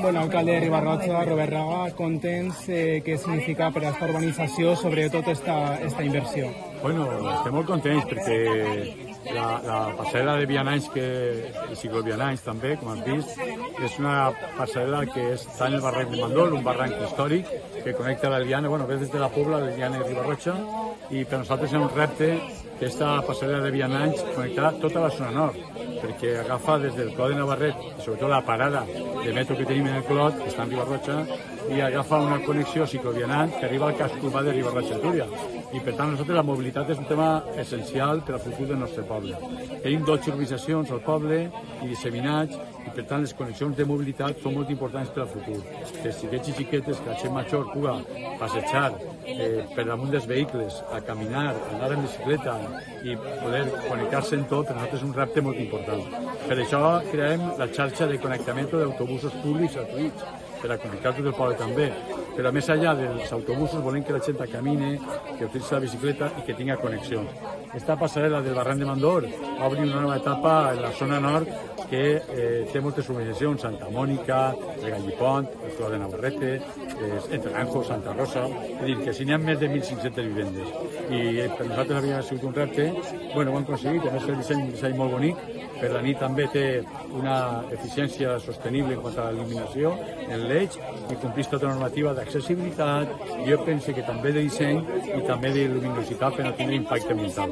Bueno, alcalde de Riba-roja, Robert Raga, contents, què significa per a aquesta urbanització, sobretot esta inversió? Bueno, estem molt contents perquè la passarel·la de vianants i ciclovianants també, com has vist, és una passarel·la que està en el barranc de Mandol, un barranc històric que connecta l'Eliana, bueno, ve des de la Pobla, l'Eliana i Riba-roja, i per nosaltres és un repte que aquesta passarel·la de vianants connectarà tota la zona nord, perquè agafa des del Clot de Navarret, i sobretot la parada de metro que tenim en el Clot, que està en Riba-roja, i agafa una connexió ciclovianant que arriba al casc urbà de Riba-roja-Túria. I per tant, nosaltres la mobilitat és un tema essencial per al futur del nostre poble. Tenim 12 urbanitzacions al poble i disseminats, i per tant les connexions de mobilitat són molt importants per al futur. Que els xiquets i xiquetes, que la gent major puga passejar per damunt dels vehicles, a caminar, a anar en bicicleta i poder connectar-se en tot, per nosaltres és un repte molt important. Per això creem la xarxa de connectament d'autobusos públics gratuïts, per a connectar tot el poble també. Però més enllà dels autobusos volem que la gent camine, que utilitzi la bicicleta i que tinga connexions. Esta passarel·la del barranc de Mandor obre una nova etapa en la zona nord que té moltes urbanitzacions, Santa Mònica, el Gallipont, el Clot de Navarrete, entre Naranjos, Santa Rosa, és a dir, que si n'hi ha més de 1.500 vivendes. I per nosaltres havia sigut un repte, bueno, ho hem aconseguit, a més el disseny molt bonic, per la nit també té una eficiència sostenible en quant a l'il·luminació en l'eix i compleix tota la normativa d'accessibilitat, jo penso que també de disseny i també de luminositat per no tenir impacte ambiental.